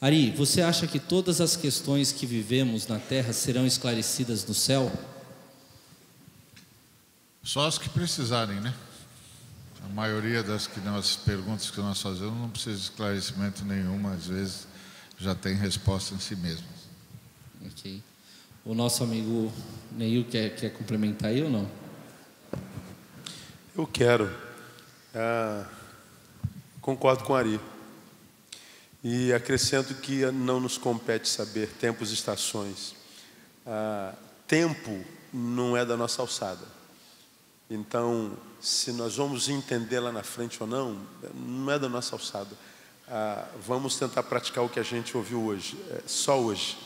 Ari, você acha que todas as questões que vivemos na Terra serão esclarecidas no céu? Só as que precisarem, né? A maioria das perguntas que nós fazemos não precisa de esclarecimento nenhum, às vezes já tem resposta em si mesmo. Ok. O nosso amigo Neil quer complementar aí ou não? Eu quero. Concordo com o Ari. E acrescento que não nos compete saber tempos e estações. Tempo não é da nossa alçada. Então, se nós vamos entender lá na frente ou não, não é da nossa alçada. Vamos tentar praticar o que a gente ouviu hoje. Só hoje.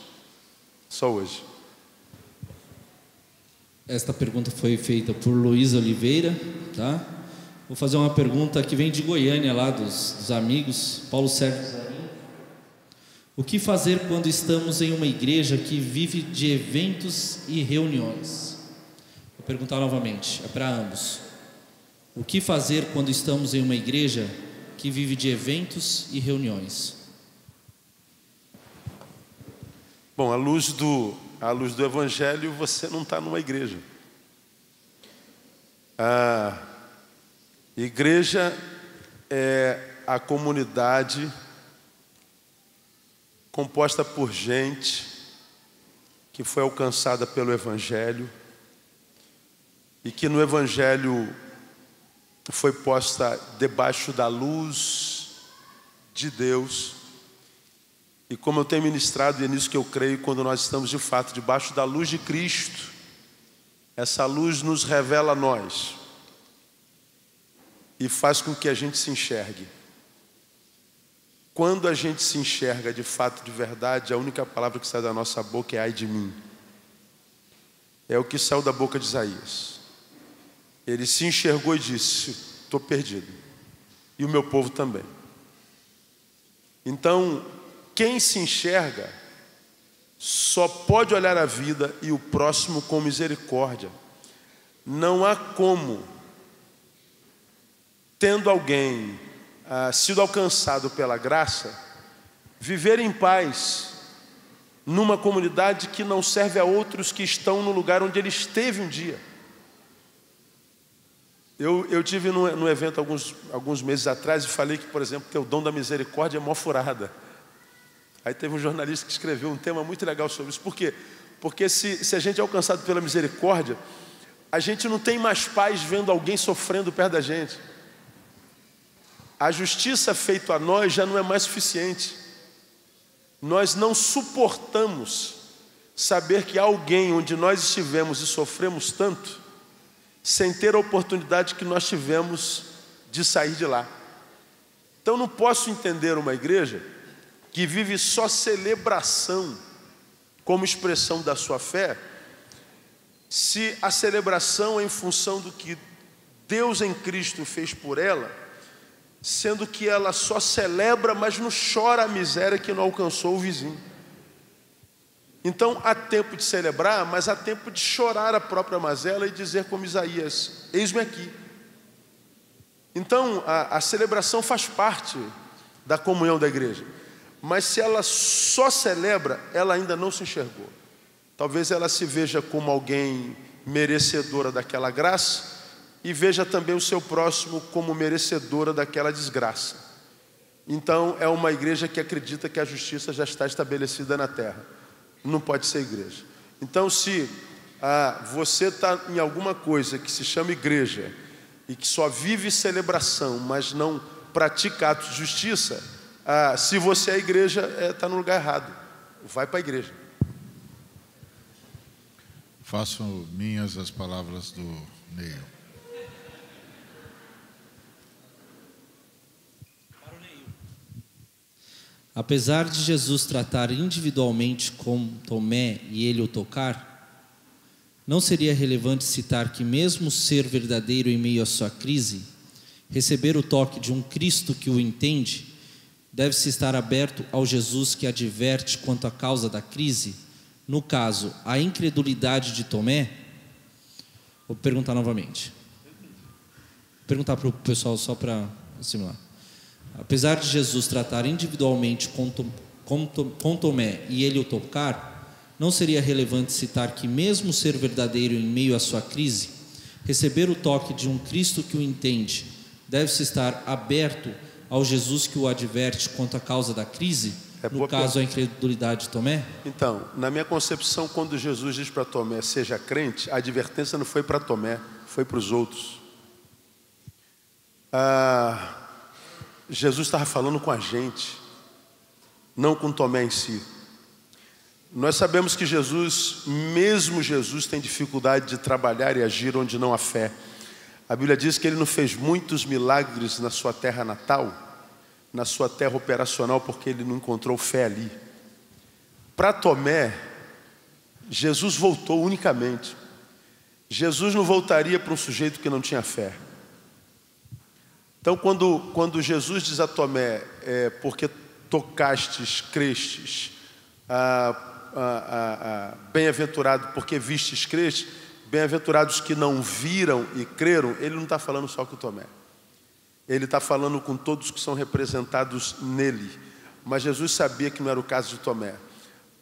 Só hoje. Esta pergunta foi feita por Luiz Oliveira, tá? Vou fazer uma pergunta que vem de Goiânia, lá dos amigos, Paulo Sérgio Zanin. O que fazer quando estamos em uma igreja que vive de eventos e reuniões? Vou perguntar novamente, é para ambos. O que fazer quando estamos em uma igreja que vive de eventos e reuniões? Bom, à luz do Evangelho, você não está numa igreja. A igreja é a comunidade composta por gente que foi alcançada pelo Evangelho e que no Evangelho foi posta debaixo da luz de Deus. E como eu tenho ministrado, e é nisso que eu creio, quando nós estamos de fato debaixo da luz de Cristo, essa luz nos revela a nós e faz com que a gente se enxergue. Quando a gente se enxerga de fato, de verdade, a única palavra que sai da nossa boca é ai de mim. É o que saiu da boca de Isaías. Ele se enxergou e disse: estou perdido. E o meu povo também. Então, quem se enxerga só pode olhar a vida e o próximo com misericórdia. Não há como, tendo alguém sido alcançado pela graça, viver em paz numa comunidade que não serve a outros que estão no lugar onde ele esteve um dia. Eu tive num evento alguns meses atrás e falei que, por exemplo, que o dom da misericórdia é mó furada. Aí teve um jornalista que escreveu um tema muito legal sobre isso. Por quê? Porque se a gente é alcançado pela misericórdia, a gente não tem mais paz vendo alguém sofrendo perto da gente. A justiça feita a nós já não é mais suficiente. Nós não suportamos saber que há alguém onde nós estivemos e sofremos tanto, sem ter a oportunidade que nós tivemos de sair de lá. Então não posso entender uma igreja que vive só celebração como expressão da sua fé, se a celebração é em função do que Deus em Cristo fez por ela, sendo que ela só celebra, mas não chora a miséria que não alcançou o vizinho. Então há tempo de celebrar, mas há tempo de chorar a própria mazela e dizer como Isaías: eis-me aqui. Então a celebração faz parte da comunhão da igreja. Mas se ela só celebra, ela ainda não se enxergou. Talvez ela se veja como alguém merecedora daquela graça e veja também o seu próximo como merecedora daquela desgraça. Então é uma igreja que acredita que a justiça já está estabelecida na terra. Não pode ser igreja. Então se você está em alguma coisa que se chama igreja e que só vive celebração, mas não pratica atos de justiça, se você é igreja, está no lugar errado. Vai para a igreja. Faço minhas as palavras do Neil. Apesar de Jesus tratar individualmente com Tomé e ele o tocar, não seria relevante citar que mesmo ser verdadeiro em meio à sua crise, receber o toque de um Cristo que o entende, deve-se estar aberto ao Jesus que adverte quanto à causa da crise, no caso, a incredulidade de Tomé? Vou perguntar novamente. Vou perguntar para o pessoal só para assimilar. Apesar de Jesus tratar individualmente com Tomé e ele o tocar, não seria relevante citar que, mesmo ser verdadeiro em meio à sua crise, receber o toque de um Cristo que o entende, deve-se estar aberto ao Jesus que o adverte quanto à causa da crise? No caso, a incredulidade de Tomé? Então, na minha concepção, quando Jesus diz para Tomé, seja crente, a advertência não foi para Tomé, foi para os outros. Jesus estava falando com a gente, não com Tomé em si. Nós sabemos que Jesus, mesmo Jesus, tem dificuldade de trabalhar e agir onde não há fé. A Bíblia diz que ele não fez muitos milagres na sua terra natal, na sua terra operacional, porque ele não encontrou fé ali. Para Tomé, Jesus voltou unicamente. Jesus não voltaria para um sujeito que não tinha fé. Então, quando Jesus diz a Tomé, porque tocastes, crestes, bem-aventurado porque vistes, crestes, bem-aventurados que não viram e creram, ele não está falando só com Tomé. Ele está falando com todos que são representados nele. Mas Jesus sabia que não era o caso de Tomé.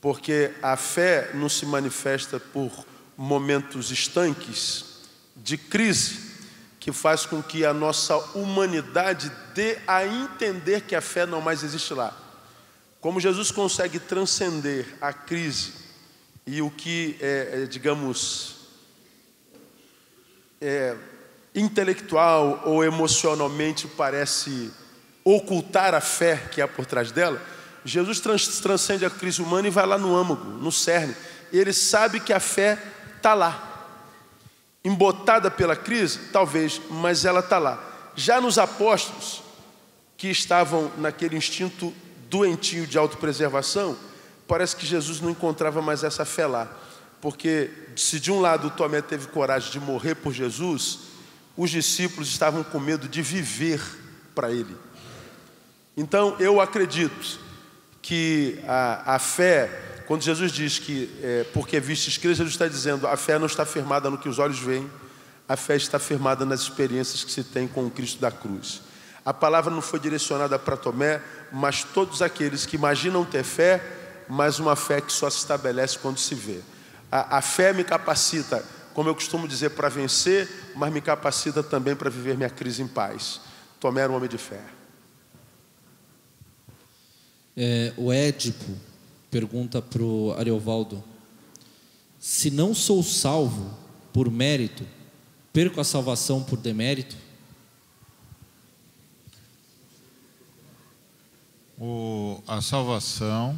Porque a fé não se manifesta por momentos estanques de crise, que faz com que a nossa humanidade dê a entender que a fé não mais existe lá. Como Jesus consegue transcender a crise e o que intelectual ou emocionalmente parece ocultar a fé que há por trás dela, Jesus transcende a crise humana e vai lá no âmago, no cerne. E ele sabe que a fé está lá. Embotada pela crise? Talvez, mas ela está lá. Já nos apóstolos, que estavam naquele instinto doentio de autopreservação, parece que Jesus não encontrava mais essa fé lá. Porque se de um lado Tomé teve coragem de morrer por Jesus, os discípulos estavam com medo de viver para ele. Então eu acredito que a fé, quando Jesus diz que porque vistes crer, Jesus está dizendo, a fé não está firmada no que os olhos veem, a fé está firmada nas experiências que se tem com o Cristo da cruz. A palavra não foi direcionada para Tomé, mas todos aqueles que imaginam ter fé, mas uma fé que só se estabelece quando se vê. A fé me capacita, como eu costumo dizer, para vencer, mas me capacita também para viver minha crise em paz. Tomé era um homem de fé. O Édipo pergunta para o Ariovaldo: se não sou salvo por mérito, perco a salvação por demérito? A salvação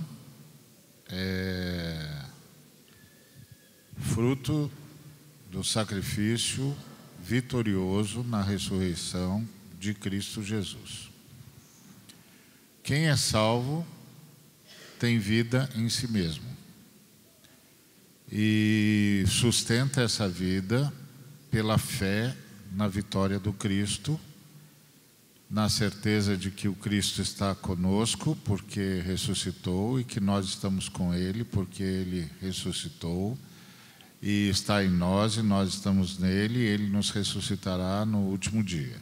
é fruto do sacrifício vitorioso na ressurreição de Cristo Jesus. Quem é salvo tem vida em si mesmo e sustenta essa vida pela fé na vitória do Cristo, na certeza de que o Cristo está conosco porque ressuscitou e que nós estamos com Ele porque Ele ressuscitou e está em nós e nós estamos nele, e Ele nos ressuscitará no último dia.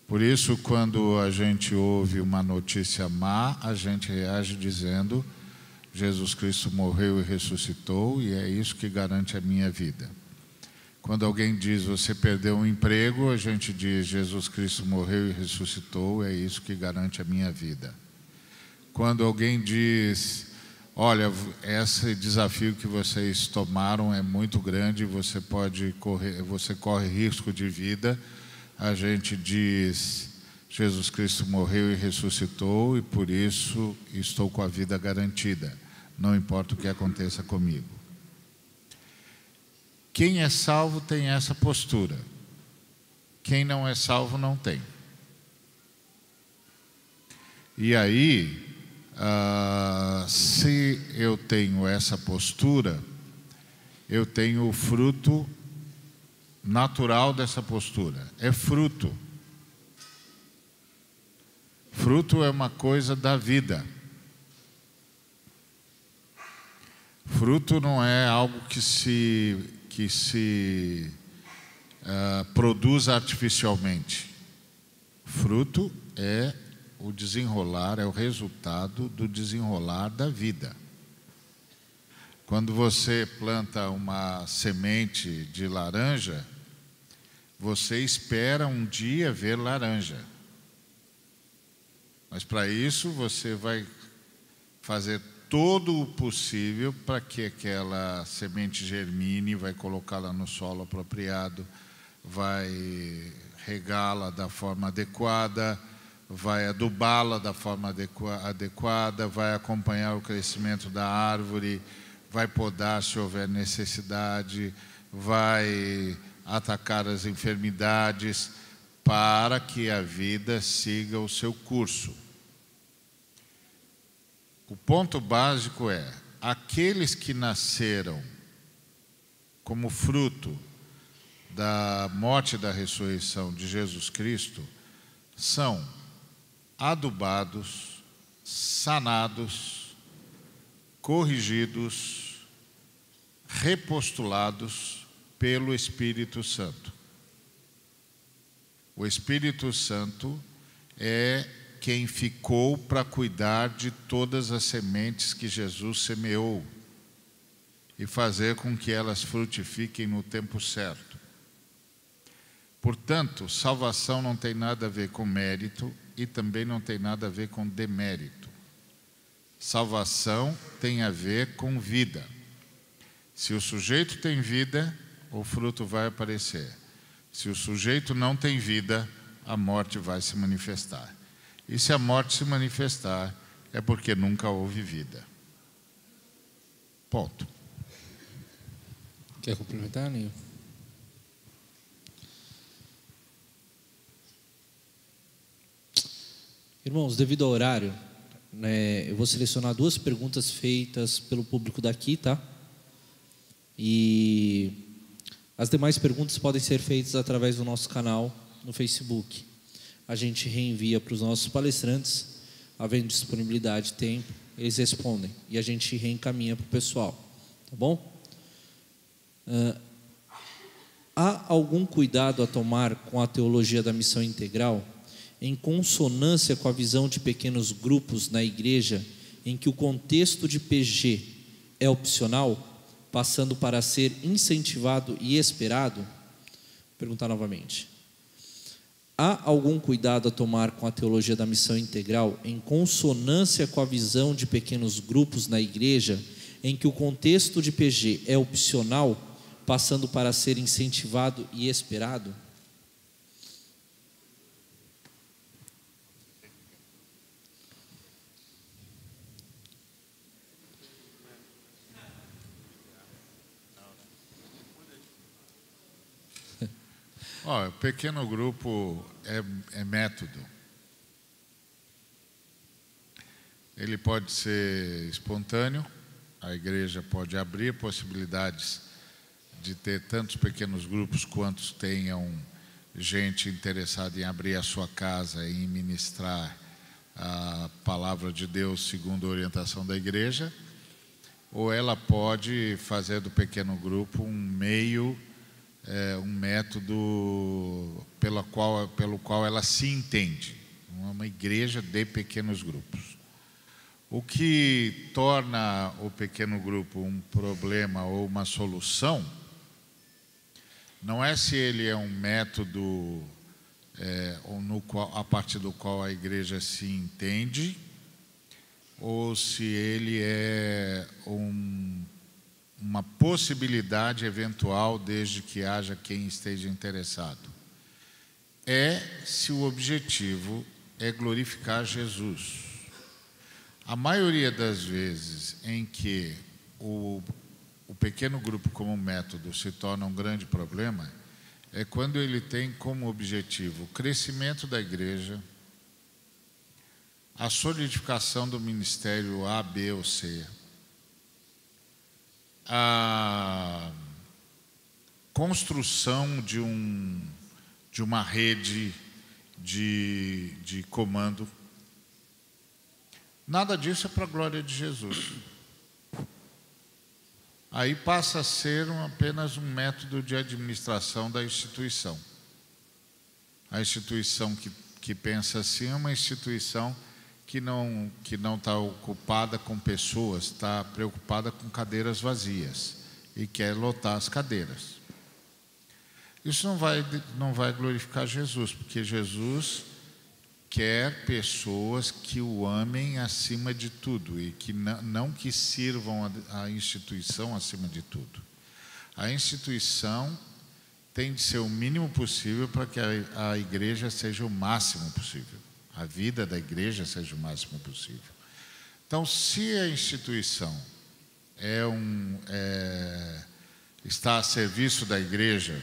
Por isso, quando a gente ouve uma notícia má, a gente reage dizendo: Jesus Cristo morreu e ressuscitou, e é isso que garante a minha vida. Quando alguém diz, você perdeu um emprego, a gente diz, Jesus Cristo morreu e ressuscitou, é isso que garante a minha vida. Quando alguém diz, olha, esse desafio que vocês tomaram é muito grande, você corre risco de vida, a gente diz, Jesus Cristo morreu e ressuscitou e por isso estou com a vida garantida, não importa o que aconteça comigo. Quem é salvo tem essa postura, quem não é salvo não tem. E aí, se eu tenho essa postura, eu tenho o fruto natural dessa postura. É fruto. Fruto é uma coisa da vida. Fruto não é algo que se produz artificialmente. Fruto é o desenrolar é o resultado do desenrolar da vida. Quando você planta uma semente de laranja, você espera um dia ver laranja. Mas para isso você vai fazer todo o possível para que aquela semente germine, vai colocá-la no solo apropriado, vai regá-la da forma adequada, vai adubá-la da forma adequada, vai acompanhar o crescimento da árvore, vai podar se houver necessidade, vai atacar as enfermidades para que a vida siga o seu curso. O ponto básico é: aqueles que nasceram como fruto da morte e da ressurreição de Jesus Cristo são adubados, sanados, corrigidos, repostulados pelo Espírito Santo. O Espírito Santo é quem ficou para cuidar de todas as sementes que Jesus semeou e fazer com que elas frutifiquem no tempo certo. Portanto, salvação não tem nada a ver com mérito e também não tem nada a ver com demérito. Salvação tem a ver com vida. Se o sujeito tem vida, o fruto vai aparecer. Se o sujeito não tem vida, a morte vai se manifestar. E se a morte se manifestar, é porque nunca houve vida. Ponto. Quer complementar, Nil? Irmãos, devido ao horário, eu vou selecionar 2 perguntas feitas pelo público daqui, tá? E as demais perguntas podem ser feitas através do nosso canal no Facebook. A gente reenvia para os nossos palestrantes, havendo disponibilidade e tempo, eles respondem e a gente reencaminha para o pessoal, tá bom? Há algum cuidado a tomar com a teologia da missão integral, em consonância com a visão de pequenos grupos na igreja, em que o contexto de PG é opcional, passando para ser incentivado e esperado? Vou perguntar novamente. Há algum cuidado a tomar com a teologia da missão integral, em consonância com a visão de pequenos grupos na igreja, em que o contexto de PG é opcional, passando para ser incentivado e esperado? O pequeno grupo é método. Ele pode ser espontâneo, a igreja pode abrir possibilidades de ter tantos pequenos grupos quantos tenham gente interessada em abrir a sua casa e em ministrar a palavra de Deus segundo a orientação da igreja, ou ela pode fazer do pequeno grupo um meio, um método pelo qual ela se entende, uma igreja de pequenos grupos. O que torna o pequeno grupo um problema ou uma solução não é se ele é um método a partir do qual a igreja se entende, ou se ele é uma possibilidade eventual, desde que haja quem esteja interessado. É se o objetivo é glorificar Jesus. A maioria das vezes em que o pequeno grupo como método se torna um grande problema é quando ele tem como objetivo o crescimento da igreja, a solidificação do ministério A, B ou C, a construção de uma rede de comando. Nada disso é para a glória de Jesus. Aí passa a ser apenas um método de administração da instituição. A instituição que pensa assim é uma instituição que não está ocupada com pessoas, está preocupada com cadeiras vazias e quer lotar as cadeiras. Isso não vai glorificar Jesus, porque Jesus quer pessoas que o amem acima de tudo e que não que sirvam a instituição acima de tudo. A instituição tem de ser o mínimo possível para que a igreja seja o máximo possível. A vida da igreja seja o máximo possível. Então, se a instituição está a serviço da igreja,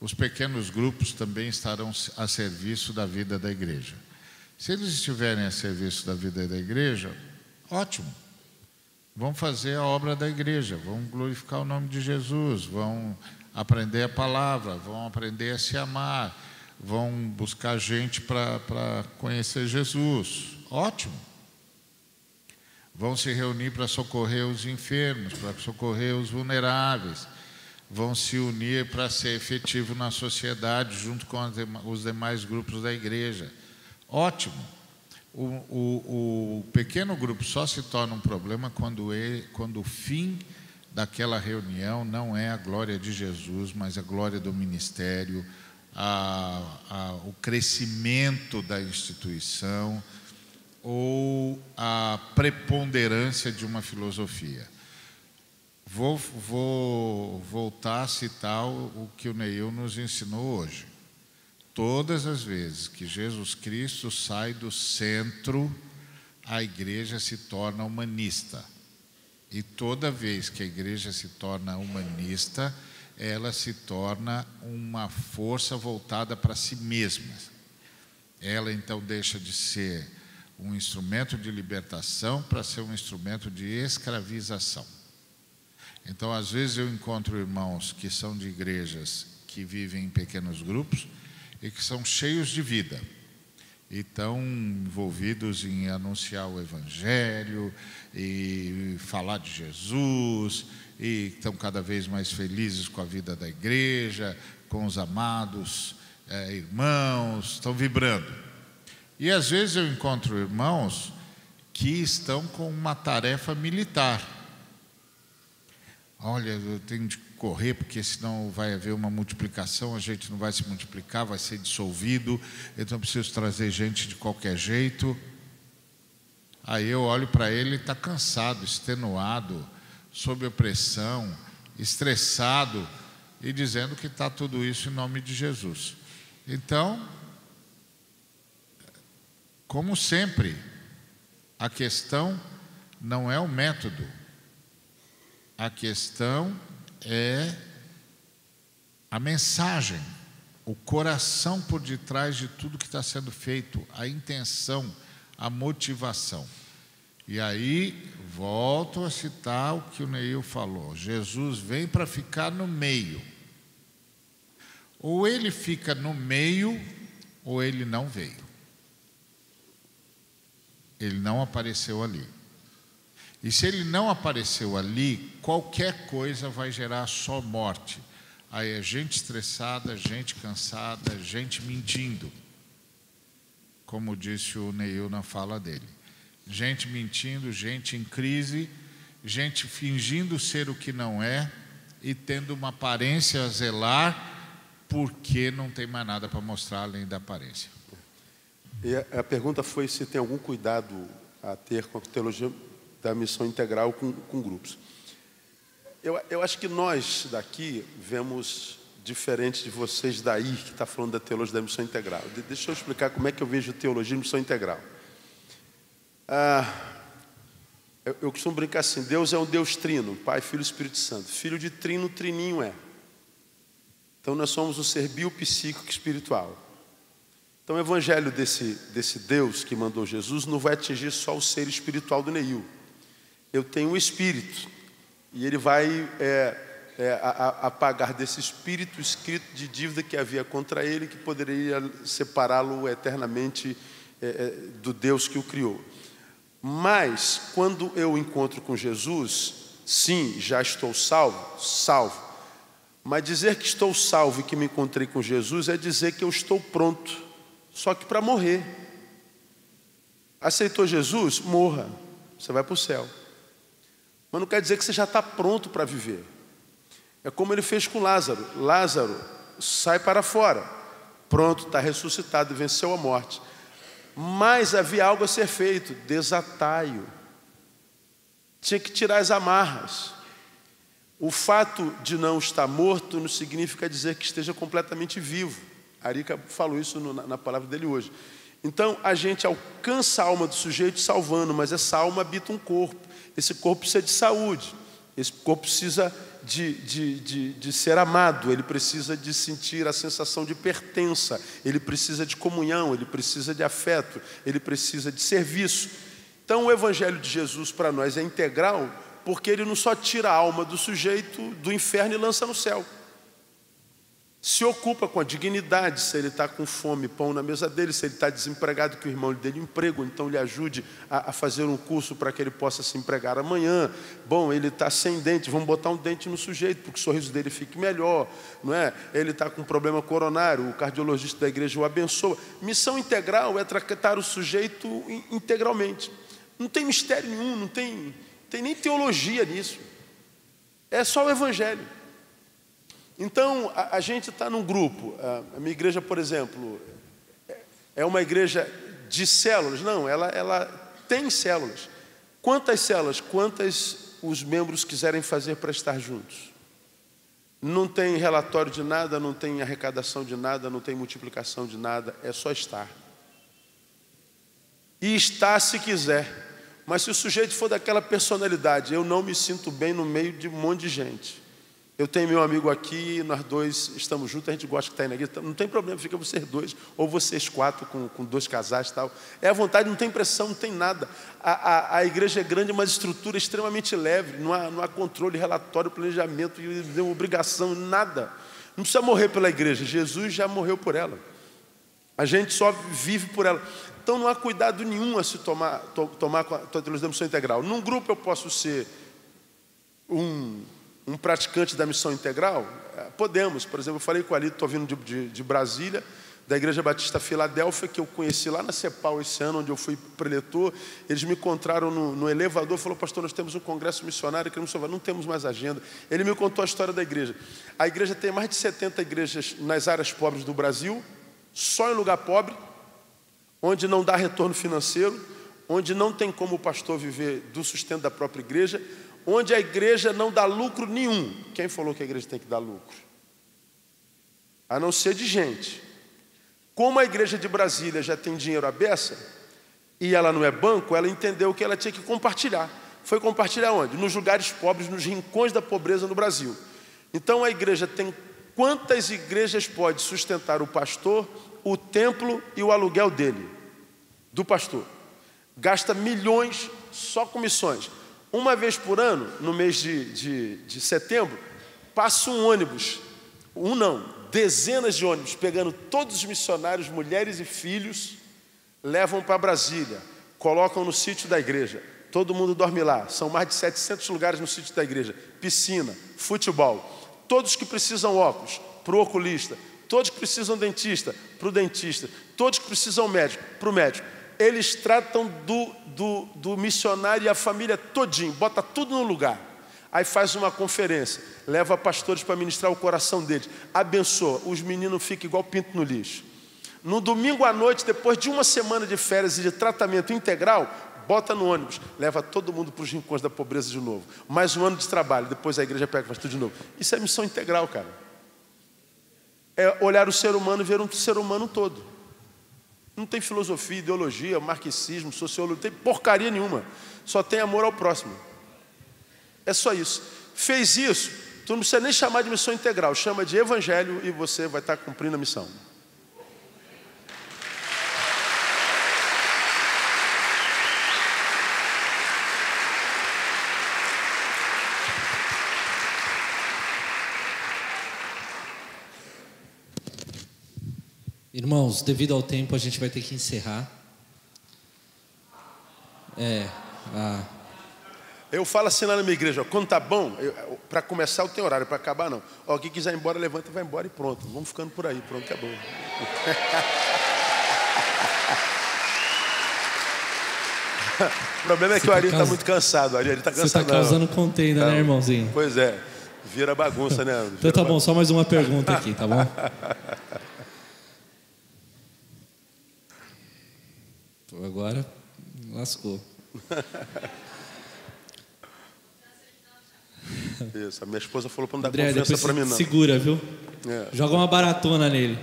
os pequenos grupos também estarão a serviço da vida da igreja. Se eles estiverem a serviço da vida da igreja, ótimo. Vão fazer a obra da igreja, vão glorificar o nome de Jesus, vão aprender a palavra, vão aprender a se amar, vão buscar gente para conhecer Jesus. Ótimo. Vão se reunir para socorrer os enfermos, para socorrer os vulneráveis. Vão se unir para ser efetivo na sociedade, junto com os demais grupos da igreja. Ótimo. O pequeno grupo só se torna um problema quando o fim daquela reunião não é a glória de Jesus, mas a glória do ministério, o crescimento da instituição ou a preponderância de uma filosofia. Vou voltar a citar o que o Neil nos ensinou hoje. Todas as vezes que Jesus Cristo sai do centro, a igreja se torna humanista. E toda vez que a igreja se torna humanista, ela se torna uma força voltada para si mesma. Ela então deixa de ser um instrumento de libertação para ser um instrumento de escravização. Então, às vezes eu encontro irmãos que são de igrejas que vivem em pequenos grupos e que são cheios de vida e estão envolvidos em anunciar o Evangelho e falar de Jesus e estão cada vez mais felizes com a vida da igreja, com os amados irmãos, estão vibrando. E às vezes eu encontro irmãos que estão com uma tarefa militar. Olha, eu tenho de correr, porque senão vai haver uma multiplicação, a gente não vai se multiplicar, vai ser dissolvido, então eu preciso trazer gente de qualquer jeito. Aí eu olho para ele, está cansado, extenuado, sob opressão, estressado, e dizendo que está tudo isso em nome de Jesus. Então, como sempre, a questão não é o método, a questão é a mensagem, o coração por detrás de tudo que está sendo feito, a intenção, a motivação. E aí, volto a citar o que o Neil falou. Jesus vem para ficar no meio. Ou ele fica no meio, ou ele não veio. Ele não apareceu ali. E se ele não apareceu ali, qualquer coisa vai gerar só morte. Aí é gente estressada, gente cansada, gente mentindo. Como disse o Neil na fala dele. Gente mentindo, gente em crise, gente fingindo ser o que não é e tendo uma aparência a zelar porque não tem mais nada para mostrar além da aparência. E a pergunta foi se tem algum cuidado a ter com a teologia da missão integral com grupos. Eu acho que nós daqui vemos diferente de vocês daí, que está falando da teologia da missão integral. Deixa eu explicar como é que eu vejo teologia da missão integral. Eu costumo brincar assim, Deus é um Deus trino, Pai, Filho e Espírito Santo. Filho de trino, trininho é. Então nós somos um ser biopsíquico espiritual. Então o evangelho desse Deus que mandou Jesus não vai atingir só o ser espiritual do Neil. Eu tenho um espírito e ele vai apagar desse espírito escrito de dívida que havia contra ele, que poderia separá-lo eternamente do Deus que o criou. Mas quando eu encontro com Jesus, sim, já estou salvo. Mas dizer que estou salvo e que me encontrei com Jesus é dizer que eu estou pronto só que para morrer. Aceitou Jesus? Morra, você vai para o céu. Mas não quer dizer que você já está pronto para viver. É como ele fez com Lázaro. Lázaro sai para fora, pronto, está ressuscitado, venceu a morte. Mas havia algo a ser feito, desatai-o. Tinha que tirar as amarras. O fato de não estar morto não significa dizer que esteja completamente vivo. Arica falou isso na palavra dele hoje. Então a gente alcança a alma do sujeito salvando, mas essa alma habita um corpo. Esse corpo precisa de saúde. Esse corpo precisa de ser amado, ele precisa de sentir a sensação de pertença, ele precisa de comunhão, ele precisa de afeto, ele precisa de serviço. Então o Evangelho de Jesus para nós é integral, porque ele não só tira a alma do sujeito do inferno e lança no céu. Se ocupa com a dignidade, se ele está com fome, pão na mesa dele, se ele está desempregado, que o irmão lhe dê emprego, então lhe ajude a fazer um curso para que ele possa se empregar amanhã. Bom, ele está sem dente, vamos botar um dente no sujeito, para que o sorriso dele fique melhor, não é? Ele está com um problema coronário, o cardiologista da igreja o abençoa. Missão integral é tratar o sujeito integralmente. Não tem mistério nenhum, não tem nem teologia nisso. É só o Evangelho. Então, a gente está num grupo. A minha igreja, por exemplo, é uma igreja de células. Não, ela tem células. Quantas células? Quantas os membros quiserem fazer para estar juntos? Não tem relatório de nada, não tem arrecadação de nada, não tem multiplicação de nada. É só estar. E estar se quiser. Mas se o sujeito for daquela personalidade, eu não me sinto bem no meio de um monte de gente. Eu tenho meu amigo aqui, nós dois estamos juntos, a gente gosta que está aí na igreja, não tem problema, fica vocês dois, ou vocês quatro com dois casais e tal. É à vontade, não tem pressão, não tem nada. A igreja é grande, mas a estrutura é extremamente leve, não há controle, relatório, planejamento, obrigação, nada. Não precisa morrer pela igreja, Jesus já morreu por ela. A gente só vive por ela. Então não há cuidado nenhum a se tomar com a teologia da missão integral. Num grupo eu posso ser um praticante da missão integral? Podemos. Por exemplo, eu falei com o Alito, estou vindo de Brasília, da Igreja Batista Filadélfia, que eu conheci lá na CEPAL esse ano, onde eu fui preletor. Eles me encontraram no elevador, falou: pastor, nós temos um congresso missionário, queremos salvar, não temos mais agenda. Ele me contou a história da igreja. A igreja tem mais de 70 igrejas nas áreas pobres do Brasil, só em lugar pobre, onde não dá retorno financeiro, onde não tem como o pastor viver do sustento da própria igreja, onde a igreja não dá lucro nenhum. Quem falou que a igreja tem que dar lucro? A não ser de gente. Como a igreja de Brasília já tem dinheiro à beça, e ela não é banco, ela entendeu que ela tinha que compartilhar. Foi compartilhar onde? Nos lugares pobres, nos rincões da pobreza no Brasil. Então a igreja tem quantas igrejas pode sustentar o pastor, o templo e o aluguel dele, do pastor. Gasta milhões só com missões. Uma vez por ano, no mês de setembro, passa um ônibus, dezenas de ônibus, pegando todos os missionários, mulheres e filhos, levam para Brasília, colocam no sítio da igreja. Todo mundo dorme lá. São mais de 700 lugares no sítio da igreja. Piscina, futebol. Todos que precisam óculos, para o oculista. Todos que precisam dentista, para o dentista. Todos que precisam médico, para o médico. Eles tratam do missionário e a família todinho, bota tudo no lugar. Aí faz uma conferência, leva pastores para ministrar o coração deles, abençoa, os meninos ficam igual pinto no lixo. No domingo à noite, depois de uma semana de férias e de tratamento integral, bota no ônibus, leva todo mundo para os rincões da pobreza de novo. Mais um ano de trabalho, depois a igreja pega e faz tudo de novo. Isso é missão integral, cara. É olhar o ser humano e ver um ser humano todo. Não tem filosofia, ideologia, marxismo, sociologia, não tem porcaria nenhuma. Só tem amor ao próximo. É só isso. Fez isso, tu não precisa nem chamar de missão integral, chama de evangelho e você vai estar cumprindo a missão. Irmãos, devido ao tempo, a gente vai ter que encerrar. Eu falo assim lá na minha igreja, quando tá bom, para começar eu tenho horário, para acabar não. Quem quiser ir embora, levanta e vai embora e pronto. Vamos ficando por aí, pronto, acabou. O problema é que o Ari está muito cansado. O Ari está cansado. Você está causando contenda, né, irmãozinho? Pois é. Vira bagunça, né? Então tá bom, só mais uma pergunta aqui, tá bom? Pô, agora lascou. Isso, a minha esposa falou para não dar André, confiança para mim, não. Segura, viu? É. Joga uma baratona nele.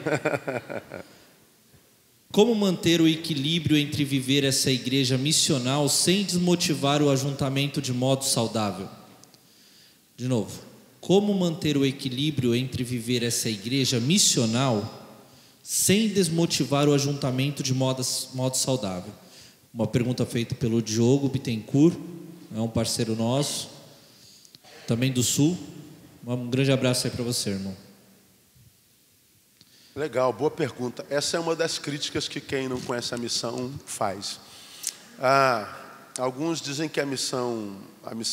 Como manter o equilíbrio entre viver essa igreja missional sem desmotivar o ajuntamento de modo saudável? De novo, como manter o equilíbrio entre viver essa igreja missional sem desmotivar o ajuntamento de modo saudável? Uma pergunta feita pelo Diogo Bittencourt, é um parceiro nosso, também do Sul. Um grande abraço aí para você, irmão. Legal, boa pergunta. Essa é uma das críticas que quem não conhece a missão faz. Alguns dizem que a missão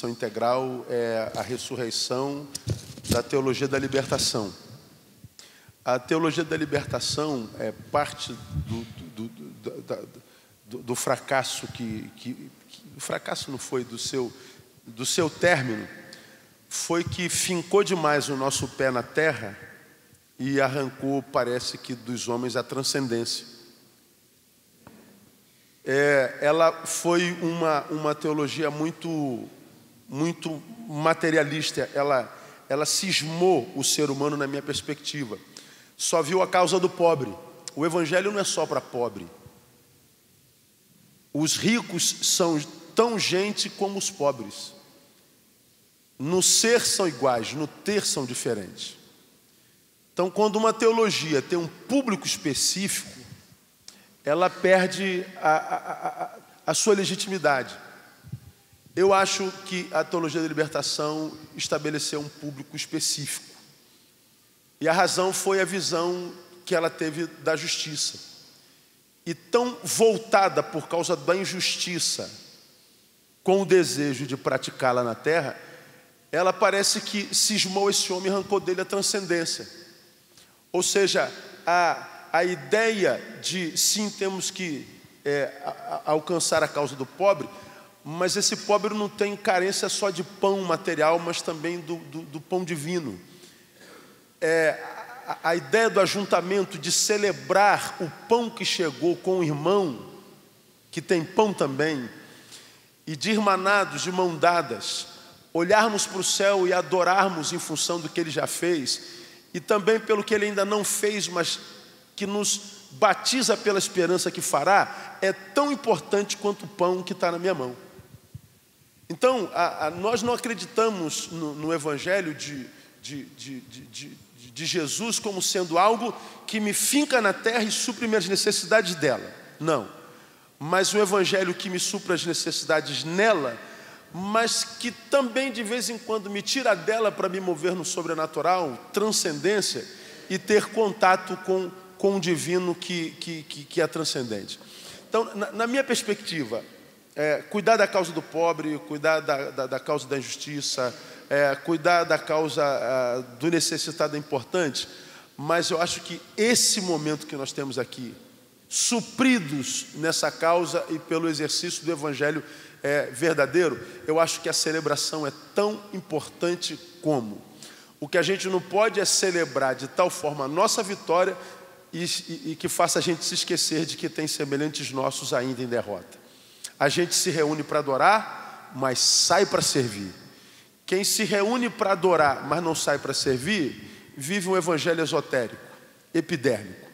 integral é a ressurreição da teologia da libertação. A teologia da libertação é parte do fracasso o fracasso não foi do seu término, foi que fincou demais o nosso pé na terra e arrancou, parece que, dos homens a transcendência. Ela foi uma teologia muito materialista. Ela cismou o ser humano, na minha perspectiva. Só viu a causa do pobre. O evangelho não é só para pobre. Os ricos são tão gente como os pobres. No ser são iguais, no ter são diferentes. Então, quando uma teologia tem um público específico, ela perde a sua legitimidade. Eu acho que a teologia da libertação estabeleceu um público específico. E a razão foi a visão que ela teve da justiça. E tão voltada por causa da injustiça, com o desejo de praticá-la na terra, ela parece que cismou esse homem e arrancou dele a transcendência. Ou seja, a ideia de sim, temos que alcançar a causa do pobre, mas esse pobre não tem carência só de pão material, mas também do pão divino. A ideia do ajuntamento, de celebrar o pão que chegou com o irmão, que tem pão também, e de irmanados, de mão dadas, olharmos para o céu e adorarmos em função do que Ele já fez, e também pelo que Ele ainda não fez, mas que nos batiza pela esperança que fará, é tão importante quanto o pão que está na minha mão. Então, nós não acreditamos no Evangelho de Jesus como sendo algo que me finca na terra e supre minhas necessidades dela. Não. Mas um Evangelho que me supra as necessidades nela, mas que também de vez em quando me tira dela para me mover no sobrenatural, transcendência, e ter contato com o divino que é transcendente. Então, na minha perspectiva, cuidar da causa do pobre, cuidar da causa da injustiça, cuidar da causa do necessitado é importante, mas eu acho que esse momento que nós temos aqui, supridos nessa causa e pelo exercício do Evangelho verdadeiro, eu acho que a celebração é tão importante como. O que a gente não pode é celebrar de tal forma a nossa vitória e que faça a gente se esquecer de que tem semelhantes nossos ainda em derrota. A gente se reúne para adorar, mas sai para servir. Quem se reúne para adorar, mas não sai para servir, vive um evangelho esotérico, epidérmico.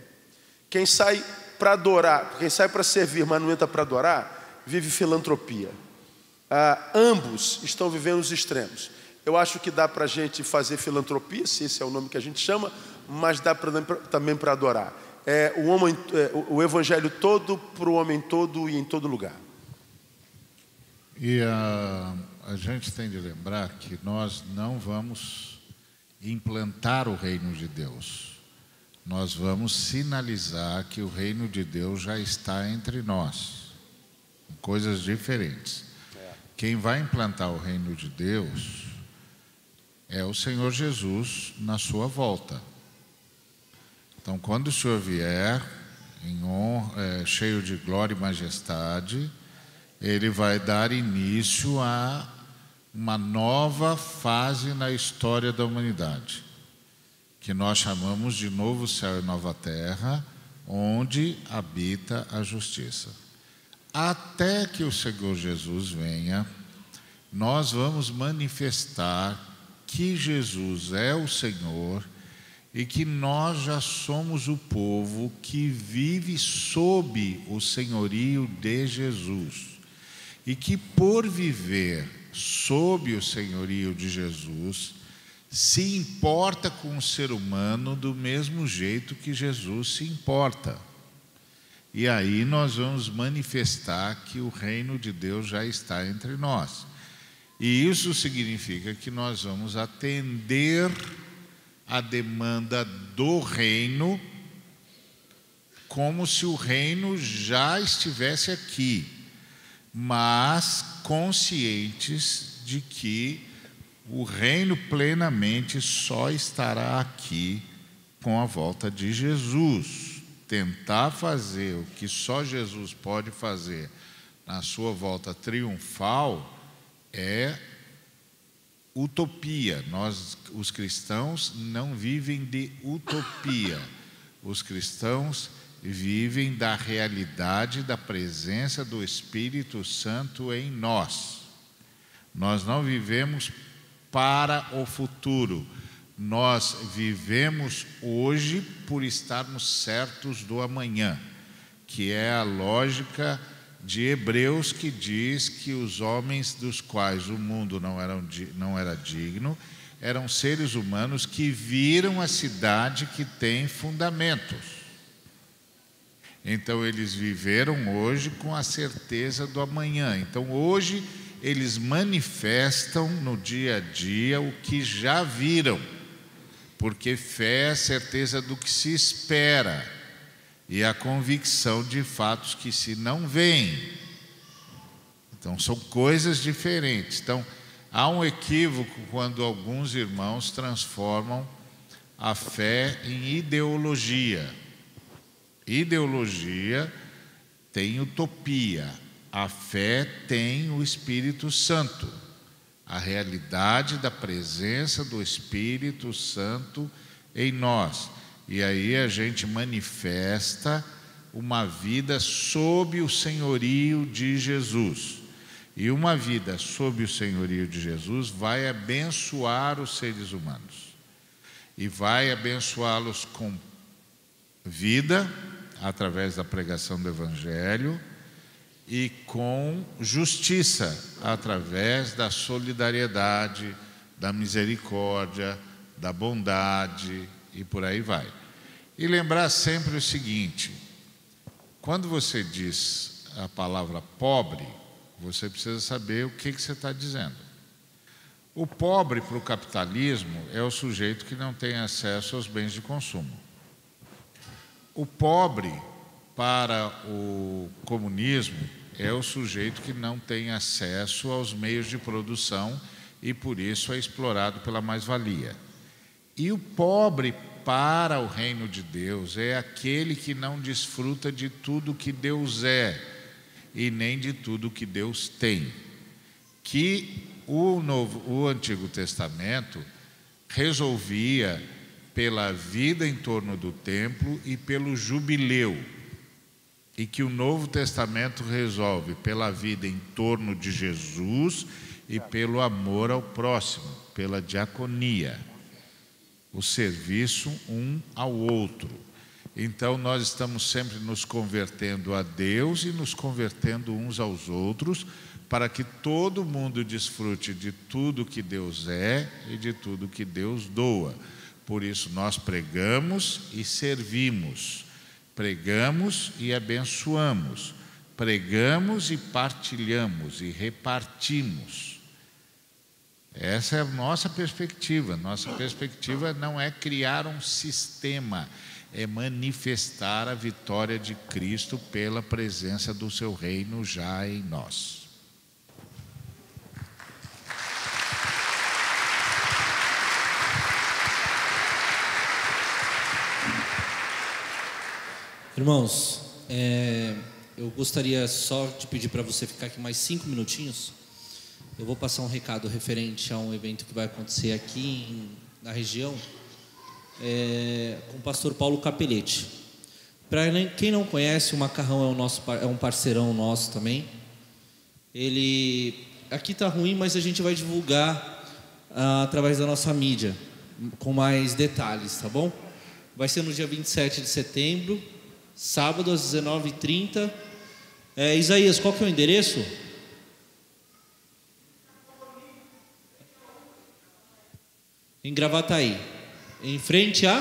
Quem sai para adorar, quem sai para servir, mas não entra para adorar, vive filantropia. Ambos estão vivendo os extremos. Eu acho que dá para a gente fazer filantropia, se esse é o nome que a gente chama, mas dá também para adorar. O evangelho todo para o homem todo e em todo lugar. E a gente tem de lembrar que nós não vamos implantar o reino de Deus. Nós vamos sinalizar que o reino de Deus já está entre nós. Coisas diferentes. Quem vai implantar o reino de Deus é o Senhor Jesus na sua volta. Então, quando o Senhor vier, cheio de glória e majestade, ele vai dar início a uma nova fase na história da humanidade, que nós chamamos de novo céu e nova terra, onde habita a justiça. Até que o Senhor Jesus venha, nós vamos manifestar que Jesus é o Senhor e que nós já somos o povo que vive sob o senhorio de Jesus. E que por viver sob o senhorio de Jesus, se importa com o ser humano do mesmo jeito que Jesus se importa. E aí nós vamos manifestar que o reino de Deus já está entre nós. E isso significa que nós vamos atender a demanda do reino como se o reino já estivesse aqui, mas conscientes de que o reino plenamente só estará aqui com a volta de Jesus. Tentar fazer o que só Jesus pode fazer na sua volta triunfal é utopia. Nós, os cristãos, não vivem de utopia. Os cristãos vivem da realidade da presença do Espírito Santo em nós. Nós não vivemos para o futuro. Nós vivemos hoje por estarmos certos do amanhã, que é a lógica de Hebreus, que diz que os homens dos quais o mundo não era digno eram seres humanos que viram a cidade que tem fundamentos. Então eles viveram hoje com a certeza do amanhã. Então hoje eles manifestam no dia a dia o que já viram, porque fé é a certeza do que se espera e a convicção de fatos que se não veem. Então são coisas diferentes. Então há um equívoco quando alguns irmãos transformam a fé em ideologia. Ideologia tem utopia, a fé tem o Espírito Santo, a realidade da presença do Espírito Santo em nós. E aí a gente manifesta uma vida sob o senhorio de Jesus. E uma vida sob o senhorio de Jesus vai abençoar os seres humanos. E vai abençoá-los com vida, através da pregação do Evangelho, e com justiça, através da solidariedade, da misericórdia, da bondade, e por aí vai. E lembrar sempre o seguinte: quando você diz a palavra pobre, você precisa saber o que você está dizendo. O pobre para o capitalismo é o sujeito que não tem acesso aos bens de consumo. O pobre para o comunismo é o sujeito que não tem acesso aos meios de produção e por isso é explorado pela mais-valia. E o pobre para o reino de Deus é aquele que não desfruta de tudo que Deus é e nem de tudo que Deus tem. Que o Antigo Testamento resolvia pela vida em torno do templo e pelo jubileu, e que o Novo Testamento resolve pela vida em torno de Jesus e pelo amor ao próximo, pela diaconia, o serviço um ao outro. Então nós estamos sempre nos convertendo a Deus e nos convertendo uns aos outros, para que todo mundo desfrute de tudo que Deus é e de tudo que Deus doa. Por isso nós pregamos e servimos, pregamos e abençoamos, pregamos e partilhamos e repartimos. Essa é a nossa perspectiva. Nossa perspectiva não é criar um sistema, é manifestar a vitória de Cristo pela presença do seu reino já em nós. Irmãos, eu gostaria só de pedir para você ficar aqui mais 5 minutinhos. Eu vou passar um recado referente a um evento que vai acontecer aqui na região, com o pastor Paulo Capelletti. Para quem não conhece, o Macarrão é um parceirão nosso também. Ele aqui está ruim, mas a gente vai divulgar através da nossa mídia, com mais detalhes, tá bom? Vai ser no dia 27 de setembro, sábado às 19h30. Isaías, qual que é o endereço? Em Gravataí, em frente a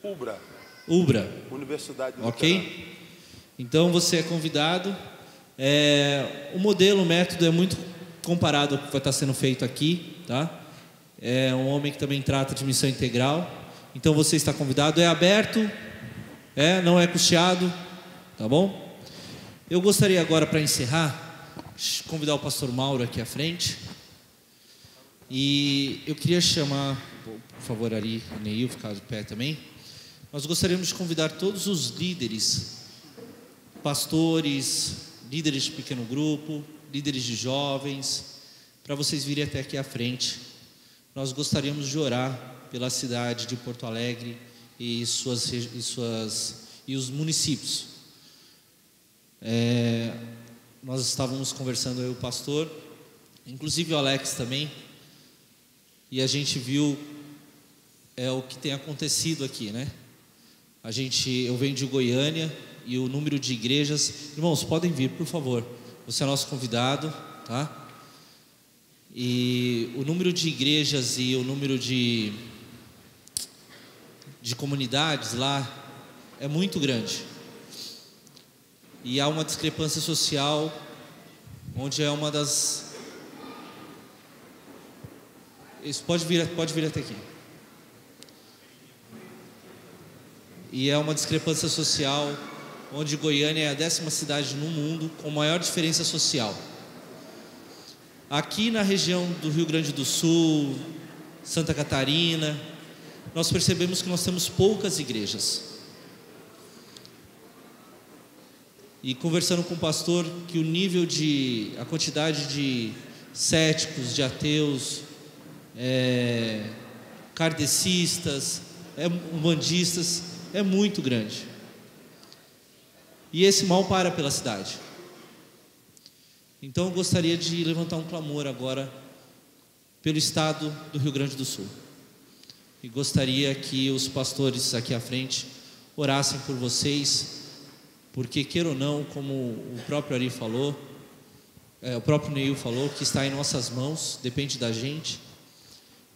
Ubra. Universidade Luterana. Ok? Então você é convidado. O modelo, o método é muito comparado ao que vai estar sendo feito aqui, tá? É um homem que também trata de missão integral. Então você está convidado. É aberto, não é custeado, tá bom? Eu gostaria agora, para encerrar, convidar o pastor Mauro aqui à frente. E eu queria chamar, por favor, Ari e Neil, ficar de pé também. Nós gostaríamos de convidar todos os líderes, pastores, líderes de pequeno grupo, líderes de jovens, para vocês virem até aqui à frente. Nós gostaríamos de orar pela cidade de Porto Alegre e os municípios. Nós estávamos conversando, eu e o pastor, inclusive o Alex também, e a gente viu o que tem acontecido aqui, né? Eu venho de Goiânia e o número de igrejas... Irmãos, podem vir, por favor. Você é nosso convidado, tá? E o número de igrejas e o número de comunidades lá é muito grande. E há uma discrepância social, onde é uma das... Isso pode vir até aqui. E é uma discrepância social, onde Goiânia é a 10ª cidade no mundo com maior diferença social. Aqui na região do Rio Grande do Sul, Santa Catarina, nós percebemos que nós temos poucas igrejas. E conversando com o pastor, que a quantidade de céticos, de ateus, kardecistas, umbandistas, é muito grande. E esse mal para pela cidade. Então eu gostaria de levantar um clamor agora pelo estado do Rio Grande do Sul. E gostaria que os pastores aqui à frente orassem por vocês, porque queira ou não, como o próprio Ari falou, o próprio Neil falou, que está em nossas mãos, depende da gente.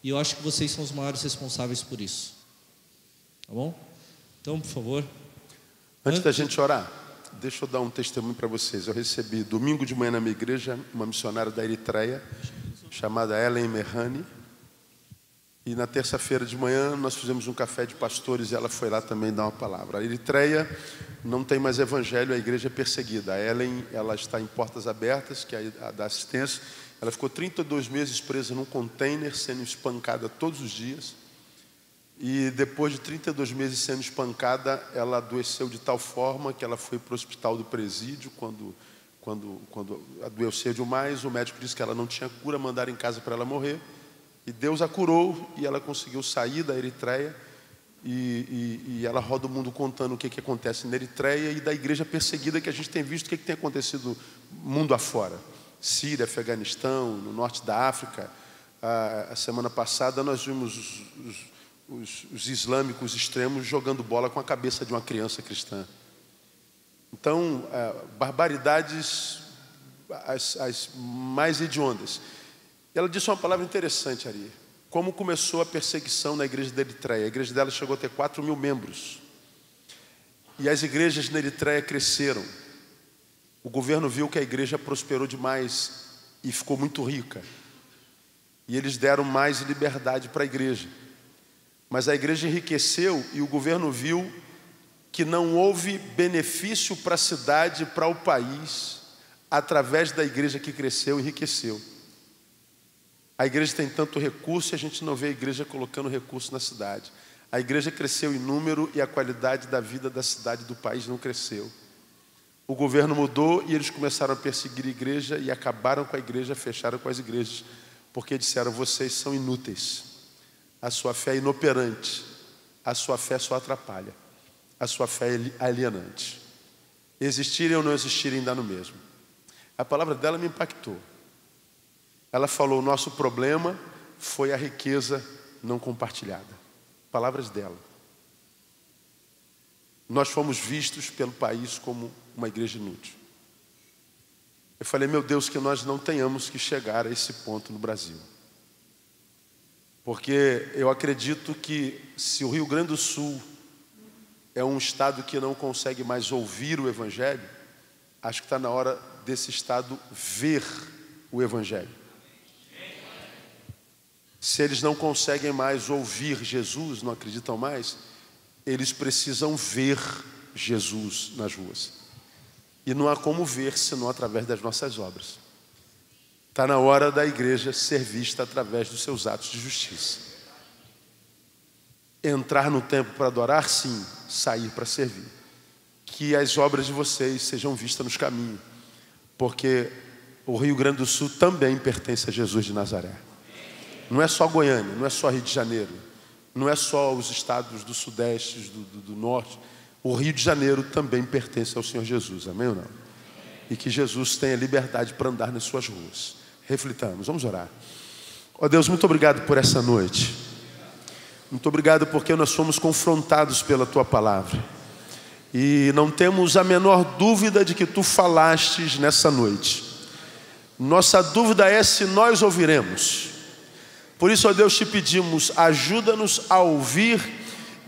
E eu acho que vocês são os maiores responsáveis por isso. Tá bom? Então, por favor. Antes da gente orar, deixa eu dar um testemunho para vocês. Eu recebi domingo de manhã na minha igreja uma missionária da Eritreia, chamada Ellen Merhani. E na terça-feira de manhã nós fizemos um café de pastores e ela foi lá também dar uma palavra. A Eritreia não tem mais evangelho, a igreja é perseguida. A Ellen, ela está em Portas Abertas, que é a da assistência. Ela ficou 32 meses presa num container, sendo espancada todos os dias. E depois de 32 meses sendo espancada, ela adoeceu de tal forma que ela foi para o hospital do presídio. Quando adoeceu demais, o médico disse que ela não tinha cura, mandaram em casa para ela morrer. E Deus a curou e ela conseguiu sair da Eritreia. E ela roda o mundo contando o que acontece na Eritreia e da igreja perseguida que a gente tem visto, o que tem acontecido mundo afora. Síria, Afeganistão, no norte da África. A semana passada nós vimos os islâmicos extremos jogando bola com a cabeça de uma criança cristã. Então, barbaridades as mais hediondas. Ela disse uma palavra interessante, Ari. Como começou a perseguição na igreja da Eritreia. A igreja dela chegou a ter 4.000 membros. E as igrejas na Eritreia cresceram. O governo viu que a igreja prosperou demais e ficou muito rica. E eles deram mais liberdade para a igreja. Mas a igreja enriqueceu e o governo viu que não houve benefício para a cidade, para o país, através da igreja que cresceu e enriqueceu. A igreja tem tanto recurso e a gente não vê a igreja colocando recurso na cidade. A igreja cresceu em número e a qualidade da vida da cidade e do país não cresceu. O governo mudou e eles começaram a perseguir a igreja e acabaram com a igreja, fecharam com as igrejas, porque disseram: vocês são inúteis, a sua fé é inoperante, a sua fé só atrapalha, a sua fé é alienante. Existirem ou não existirem dá no mesmo. A palavra dela me impactou. Ela falou: o nosso problema foi a riqueza não compartilhada. Palavras dela. Nós fomos vistos pelo país como uma igreja inútil. Eu falei: meu Deus, que nós não tenhamos que chegar a esse ponto no Brasil. Porque eu acredito que se o Rio Grande do Sul é um estado que não consegue mais ouvir o Evangelho, acho que está na hora desse estado ver o Evangelho. Se eles não conseguem mais ouvir Jesus, não acreditam mais, eles precisam ver Jesus nas ruas. E não há como ver senão através das nossas obras. Está na hora da igreja ser vista através dos seus atos de justiça. Entrar no templo para adorar, sim. Sair para servir. Que as obras de vocês sejam vistas nos caminhos. Porque o Rio Grande do Sul também pertence a Jesus de Nazaré. Não é só Goiânia, não é só Rio de Janeiro, não é só os estados do Sudeste, do Norte. O Rio de Janeiro também pertence ao Senhor Jesus, amém ou não? E que Jesus tenha liberdade para andar nas suas ruas. Reflitamos, vamos orar. Ó Deus, muito obrigado por essa noite. Muito obrigado porque nós fomos confrontados pela Tua Palavra. E não temos a menor dúvida de que Tu falastes nessa noite. Nossa dúvida é se nós ouviremos. Por isso, ó Deus, te pedimos, ajuda-nos a ouvir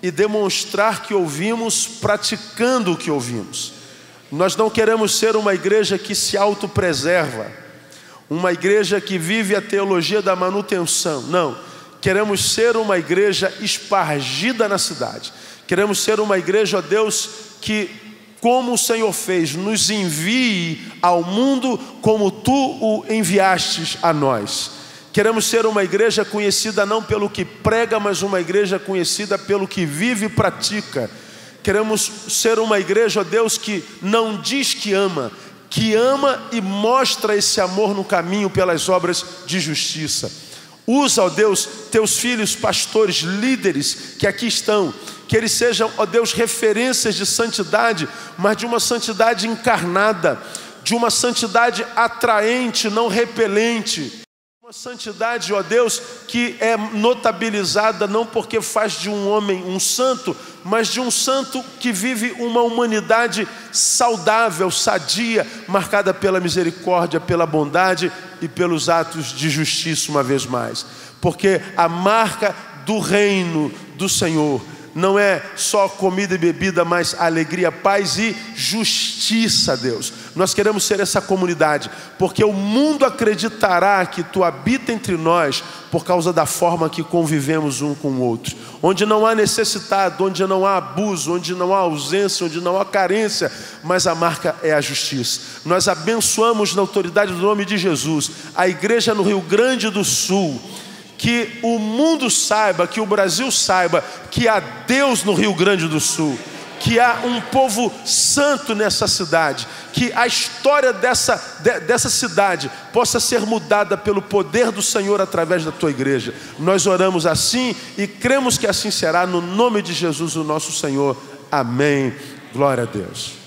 e demonstrar que ouvimos, praticando o que ouvimos. Nós não queremos ser uma igreja que se autopreserva, uma igreja que vive a teologia da manutenção. Não, queremos ser uma igreja espargida na cidade. Queremos ser uma igreja, ó Deus, que, como o Senhor fez, nos envie ao mundo como Tu o enviastes a nós. Queremos ser uma igreja conhecida não pelo que prega, mas uma igreja conhecida pelo que vive e pratica. Queremos ser uma igreja, ó Deus, que não diz que ama e mostra esse amor no caminho pelas obras de justiça. Usa, ó Deus, Teus filhos, pastores, líderes que aqui estão, que eles sejam, ó Deus, referências de santidade, mas de uma santidade encarnada, de uma santidade atraente, não repelente. Uma santidade, ó Deus, que é notabilizada não porque faz de um homem um santo, mas de um santo que vive uma humanidade saudável, sadia, marcada pela misericórdia, pela bondade e pelos atos de justiça uma vez mais. Porque a marca do reino do Senhor não é só comida e bebida, mas alegria, paz e justiça, Deus. Nós queremos ser essa comunidade, porque o mundo acreditará que Tu habita entre nós por causa da forma que convivemos um com o outro. Onde não há necessitado, onde não há abuso, onde não há ausência, onde não há carência, mas a marca é a justiça. Nós abençoamos na autoridade do nome de Jesus a igreja no Rio Grande do Sul. Que o mundo saiba, que o Brasil saiba que há Deus no Rio Grande do Sul, que há um povo santo nessa cidade, que a história dessa cidade possa ser mudada pelo poder do Senhor através da Tua igreja. Nós oramos assim e cremos que assim será, no nome de Jesus, o nosso Senhor. Amém. Glória a Deus.